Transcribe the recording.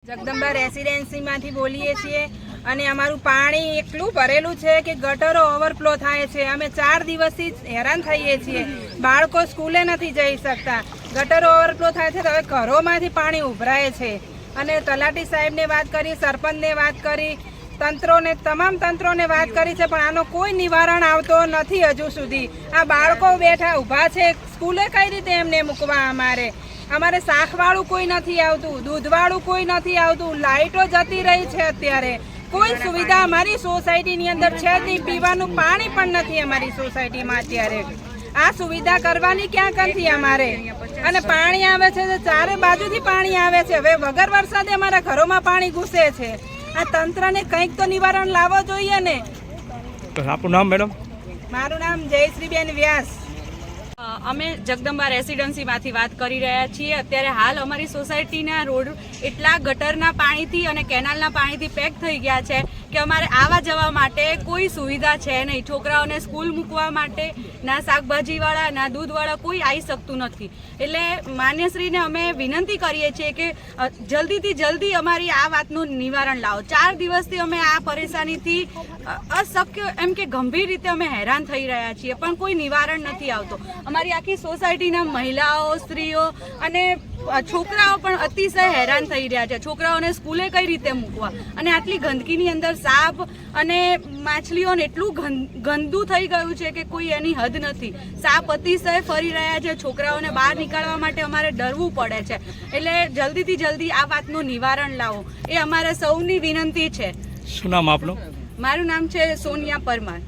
જગદંબા રેસિડેન્સીમાંથી બોલીએ છીએ અને અમારું પાણી એટલું ભરેલું છે કે ગટરો ઓવરફ્લો થાય છે. અમે 4 દિવસથી હેરાન થઈએ છીએ. બાળકો સ્કૂલે નથી જઈ શકતા. ગટરો ઓવરફ્લો થાય છે તો હવે ઘરોમાંથી પાણી ઉભરાય છે. અને તલાટી સાહેબને વાત કરી, સરપંચને વાત કરી, તમામ તંત્રોને વાત કરી છે, પણ આનો કોઈ નિવારણ આવતો નથી હજુ સુધી. આ બાળકો બેઠા ઊભા છે, સ્કૂલે કઈ રીતે એમને મૂકવા? અમારે શાકવાળું કોઈ નથી આવતું, દૂધવાળું કોઈ નથી આવતું, લાઇટો જતી રહી છે. અત્યારે કોઈ સુવિધા અમારી સોસાયટીની અંદર છે નહીં. પીવાનું પાણી પણ નથી અમારી સોસાયટીમાં. અત્યારે આ સુવિધા કરવાની ક્યાં નથી અમારે. અને પાણી આવે છે, ચારે બાજુથી પાણી આવે છે. હવે વગર વરસાદે અમારા ઘરોમાં પાણી ઘૂસે છે. આ તંત્રને કંઈક તો નિવારણ લાવવો જોઈએ ને. આપનું નામ મેડમ? મારું નામ જયશ્રીબેન વ્યાસ. અમે જગદંબા રેસિડેન્સીમાંથી વાત કરી રહ્યા છીએ. અત્યારે હાલ અમારી સોસાયટીના રોડ એટલા ગટરના પાણીથી અને કેનાલના પાણીથી પેક થઈ ગયા છે કે અમારે આવવા જવા માટે કોઈ સુવિધા છે નહીં. છોકરાઓને સ્કૂલ મૂકવા માટે ના શાકભાજીવાળા ના દૂધવાળા કોઈ આવી શકતું નથી. એટલે માન્યશ્રીને અમે વિનંતી કરીએ છીએ કે જલ્દીથી જલ્દી અમારી આ વાતનું નિવારણ લાવો. 4 દિવસથી અમે આ પરેશાનીથી અશક્ય એમ કે ગંભીર રીતે અમે હેરાન થઈ રહ્યા છીએ, પણ કોઈ નિવારણ નથી આવતો. અમારી આખી સોસાયટીના મહિલાઓ, સ્ત્રીઓ અને છોકરાઓ પણ અતિશય હેરાન થઈ રહ્યા છે. છોકરાઓને સ્કૂલે કઈ રીતે મૂકવા? અને આટલી ગંદકીની અંદર સાપ અને માછલીઓને એટલું ગંદુ થઈ ગયું છે કે કોઈ એની હદ નથી. સાપ અતિશય ફરી રહ્યા છે. છોકરાઓને બહાર નીકળવા માટે અમારે ડરવું પડે છે. એટલે જલ્દીથી જલ્દી આ વાતનું નિવારણ લાવો એ અમારે સૌની વિનંતી છે. શું નામ આપનું? મારું નામ છે સોનિયા પરમાર.